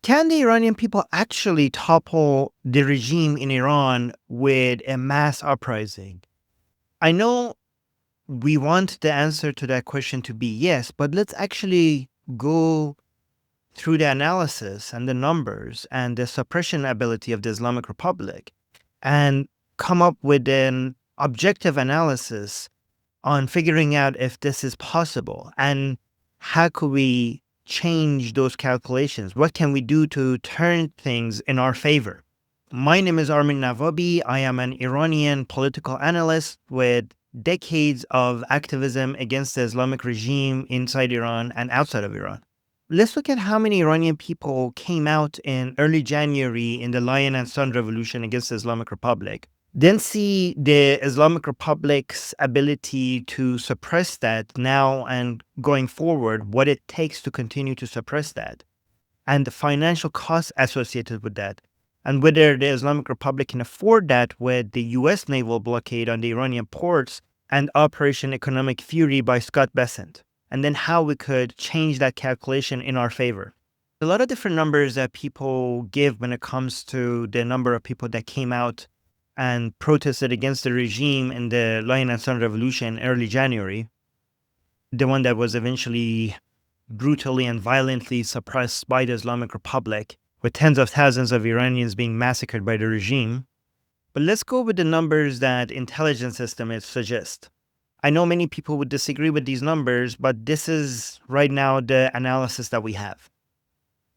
Can the Iranian people actually topple the regime in Iran with a mass uprising? I know we want the answer to that question to be yes, but let's actually go through the analysis and the numbers and the suppression ability of the Islamic Republic and come up with an objective analysis on figuring out if this is possible and how could we change those calculations? What can we do to turn things in our favor? My name is Armin Navabi. I am an Iranian political analyst with decades of activism against the Islamic regime inside Iran and outside of Iran. Let's look at how many Iranian people came out in early January in the Lion and Sun Revolution against the Islamic Republic. Then see the Islamic Republic's ability to suppress that now and going forward, what it takes to continue to suppress that, and the financial costs associated with that, and whether the Islamic Republic can afford that with the U.S. naval blockade on the Iranian ports and Operation Economic Fury by Scott Bessent, and then how we could change that calculation in our favor. A lot of different numbers that people give when it comes to the number of people that came out and protested against the regime in the Lion and Sun Revolution early January, the one that was eventually brutally and violently suppressed by the Islamic Republic, with tens of thousands of Iranians being massacred by the regime. But let's go with the numbers that intelligence estimates suggest. I know many people would disagree with these numbers, but this is right now the analysis that we have.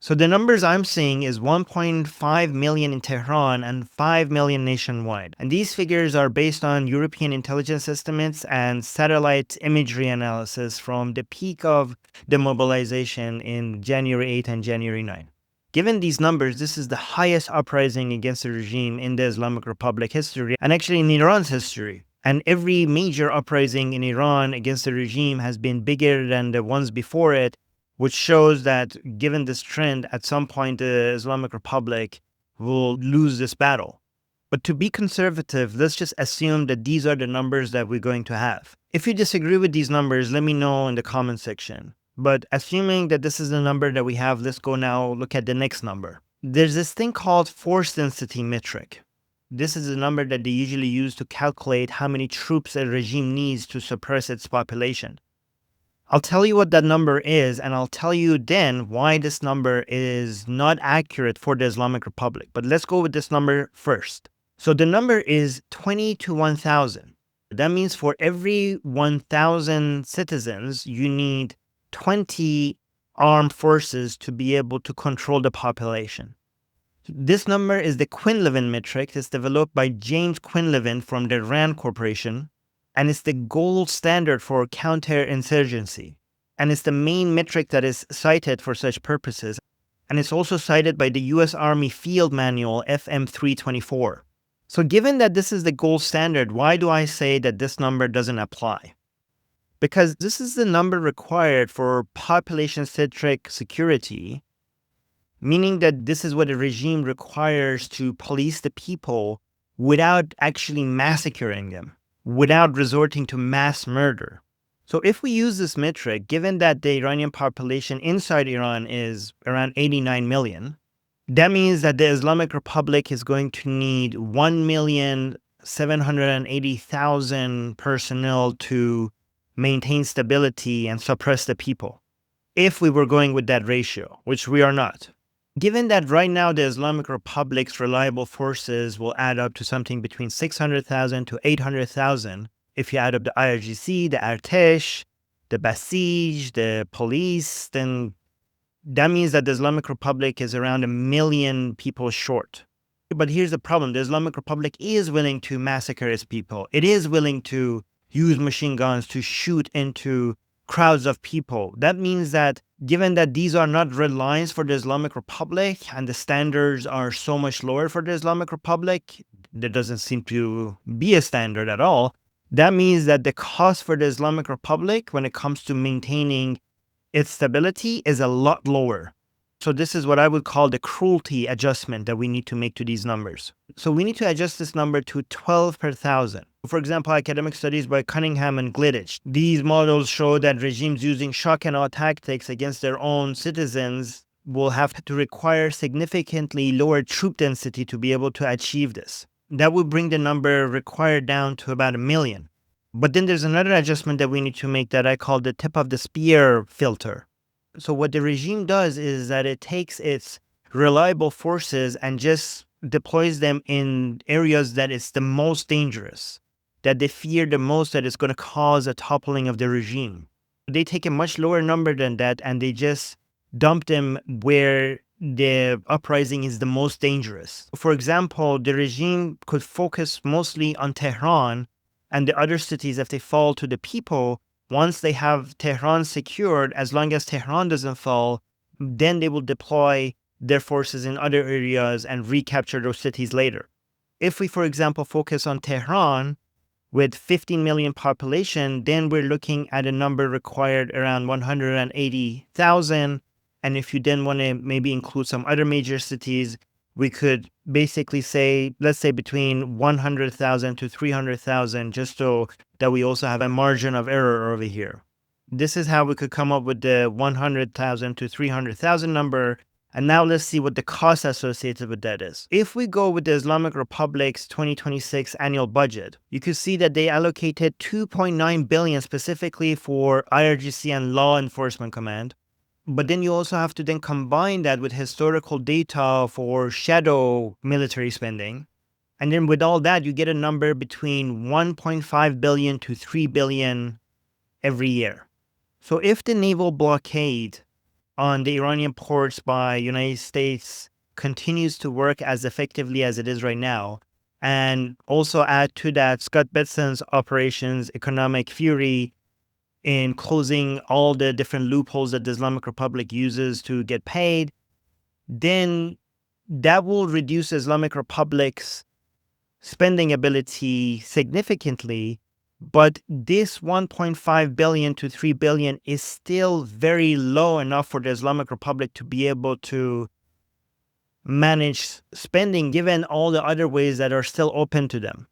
So the numbers I'm seeing is 1.5 million in Tehran and 5 million nationwide. And these figures are based on European intelligence estimates and satellite imagery analysis from the peak of the mobilization in January 8 and January 9. Given these numbers, this is the highest uprising against the regime in the Islamic Republic history and actually in Iran's history. And every major uprising in Iran against the regime has been bigger than the ones before it, which shows that given this trend, at some point the Islamic Republic will lose this battle. But to be conservative, let's just assume that these are the numbers that we're going to have. If you disagree with these numbers, let me know in the comment section. But assuming that this is the number that we have, let's go now look at the next number. There's this thing called force density metric. This is the number that they usually use to calculate how many troops a regime needs to suppress its population. I'll tell you what that number is, and I'll tell you then why this number is not accurate for the Islamic Republic. But let's go with this number first. So the number is 20 to 1,000. That means for every 1,000 citizens, you need 20 armed forces to be able to control the population. This number is the Quinlivan metric. It's developed by James Quinlivan from the RAND Corporation, and it's the gold standard for counterinsurgency. And it's the main metric that is cited for such purposes. And it's also cited by the U.S. Army Field Manual FM 324. So given that this is the gold standard, why do I say that this number doesn't apply? Because this is the number required for population-centric security, meaning that this is what a regime requires to police the people without actually massacring them, without resorting to mass murder. So if we use this metric, given that the Iranian population inside Iran is around 89 million, that means that the Islamic Republic is going to need 1,780,000 personnel to maintain stability and suppress the people, if we were going with that ratio, which we are not. Given that right now the Islamic Republic's reliable forces will add up to something between 600,000 to 800,000, if you add up the IRGC, the Artesh, the Basij, the police, then that means that the Islamic Republic is around 1 million people short. But here's the problem. The Islamic Republic is willing to massacre its people. It is willing to use machine guns to shoot into crowds of people. That means that given that these are not red lines for the Islamic Republic and the standards are so much lower for the Islamic Republic, there doesn't seem to be a standard at all. That means that the cost for the Islamic Republic when it comes to maintaining its stability is a lot lower. So this is what I would call the cruelty adjustment that we need to make to these numbers. So we need to adjust this number to 12 per thousand. For example, academic studies by Cunningham and Glitich. These models show that regimes using shock and awe tactics against their own citizens will have to require significantly lower troop density to be able to achieve this. That would bring the number required down to about 1 million. But then there's another adjustment that we need to make that I call the tip of the spear filter. So what the regime does is that it takes its reliable forces and just deploys them in areas that is the most dangerous, that they fear the most that is going to cause a toppling of the regime. They take a much lower number than that and they just dump them where the uprising is the most dangerous. For example, the regime could focus mostly on Tehran and the other cities if they fall to the people. Once they have Tehran secured, as long as Tehran doesn't fall, then they will deploy their forces in other areas and recapture those cities later. If we, for example, focus on Tehran with 15 million population, then we're looking at a number required around 180,000. And if you then want to maybe include some other major cities, we could basically say, let's say between 100,000 to 300,000, just so that we also have a margin of error over here. This is how we could come up with the 100,000 to 300,000 number. And now let's see what the cost associated with that is. If we go with the Islamic Republic's 2026 annual budget, you could see that they allocated 2.9 billion specifically for IRGC and Law Enforcement Command. But then you also have to then combine that with historical data for shadow military spending. And then with all that, you get a number between 1.5 billion to 3 billion every year. So if the naval blockade on the Iranian ports by United States continues to work as effectively as it is right now, and also add to that Scott Betson's operations Economic Fury in closing all the different loopholes that the Islamic Republic uses to get paid, then that will reduce Islamic Republic's spending ability significantly. But this 1.5 billion to 3 billion is still very low enough for the Islamic Republic to be able to manage spending, given all the other ways that are still open to them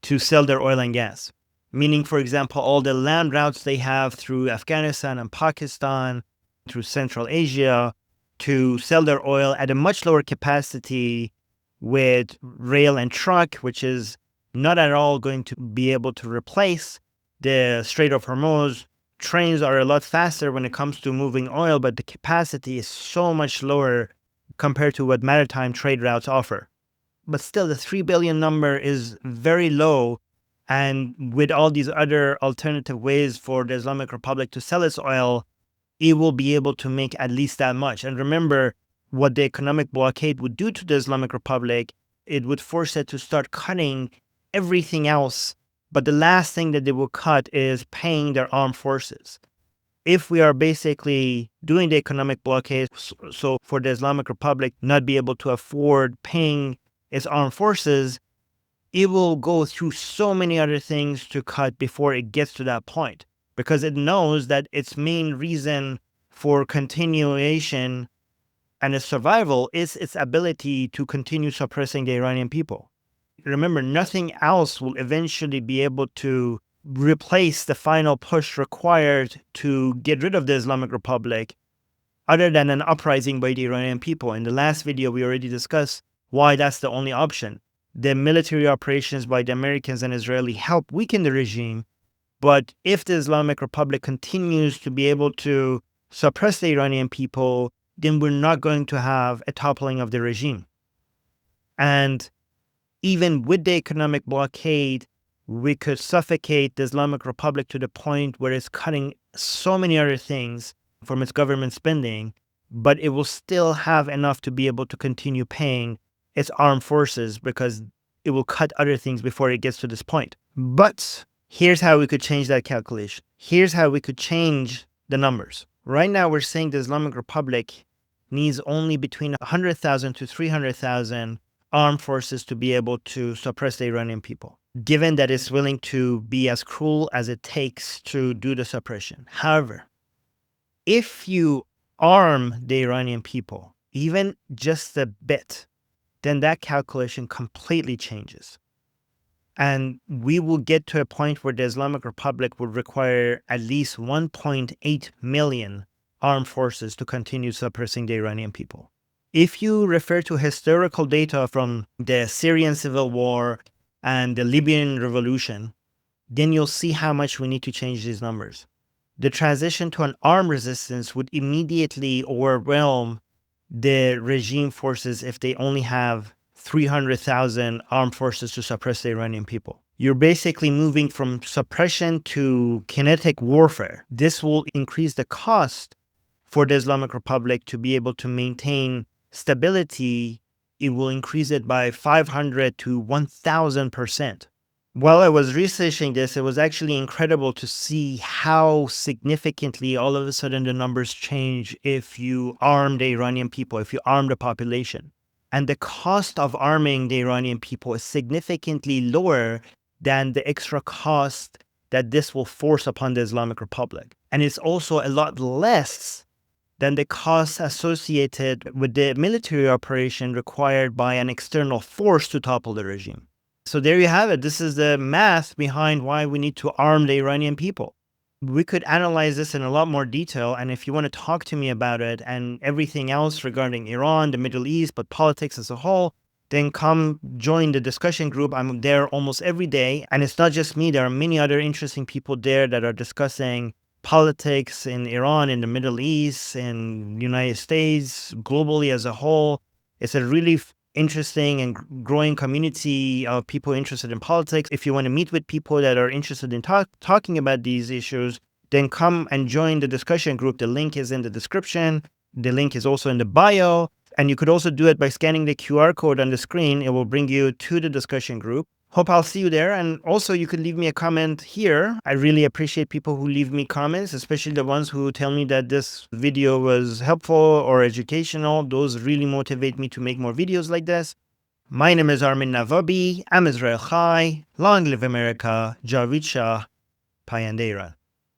to sell their oil and gas. Meaning, for example, all the land routes they have through Afghanistan and Pakistan, through Central Asia, to sell their oil at a much lower capacity with rail and truck, which is not at all going to be able to replace the Strait of Hormuz. Trains are a lot faster when it comes to moving oil, but the capacity is so much lower compared to what maritime trade routes offer. But still, the 3 billion number is very low. And with all these other alternative ways for the Islamic Republic to sell its oil, it will be able to make at least that much. And remember, what the economic blockade would do to the Islamic Republic, it would force it to start cutting everything else. But the last thing that they will cut is paying their armed forces. If we are basically doing the economic blockade, so for the Islamic Republic not be able to afford paying its armed forces, it will go through so many other things to cut before it gets to that point, because it knows that its main reason for continuation and its survival is its ability to continue suppressing the Iranian people. Remember, nothing else will eventually be able to replace the final push required to get rid of the Islamic Republic other than an uprising by the Iranian people. In the last video, we already discussed why that's the only option. The military operations by the Americans and Israeli help weaken the regime. But if the Islamic Republic continues to be able to suppress the Iranian people, then we're not going to have a toppling of the regime. And even with the economic blockade, we could suffocate the Islamic Republic to the point where it's cutting so many other things from its government spending, but it will still have enough to be able to continue paying its armed forces, because it will cut other things before it gets to this point. But here's how we could change that calculation. Here's how we could change the numbers. Right now, we're saying the Islamic Republic needs only between 100,000 to 300,000 armed forces to be able to suppress the Iranian people, given that it's willing to be as cruel as it takes to do the suppression. However, if you arm the Iranian people, even just a bit, then that calculation completely changes. And we will get to a point where the Islamic Republic would require at least 1.8 million armed forces to continue suppressing the Iranian people. If you refer to historical data from the Syrian civil war and the Libyan revolution, then you'll see how much we need to change these numbers. The transition to an armed resistance would immediately overwhelm the regime forces if they only have 300,000 armed forces to suppress the Iranian people. You're basically moving from suppression to kinetic warfare. This will increase the cost for the Islamic Republic to be able to maintain stability. It will increase it by 500 to 1,000%. While I was researching this, it was actually incredible to see how significantly all of a sudden the numbers change if you arm the Iranian people, if you arm the population. And the cost of arming the Iranian people is significantly lower than the extra cost that this will force upon the Islamic Republic. And it's also a lot less than the costs associated with the military operation required by an external force to topple the regime. So there you have it. This is the math behind why we need to arm the Iranian people. We could analyze this in a lot more detail. And if you want to talk to me about it and everything else regarding Iran, the Middle East, but politics as a whole, then come join the discussion group. I'm there almost every day. And it's not just me. There are many other interesting people there that are discussing politics in Iran, in the Middle East, in the United States, globally as a whole. It's a really interesting and growing community of people interested in politics. If you want to meet with people that are interested in talking about these issues, then come and join the discussion group. The link is in the description. The link is also in the bio. And you could also do it by scanning the QR code on the screen. It will bring you to the discussion group. Hope I'll see you there. And also you could leave me a comment here. I really appreciate people who leave me comments, especially the ones who tell me that this video was helpful or educational. Those really motivate me to make more videos like this. My name is Armin Navabi. I'm Israel Chai. Long live America. Javid Shah. Payande Iran.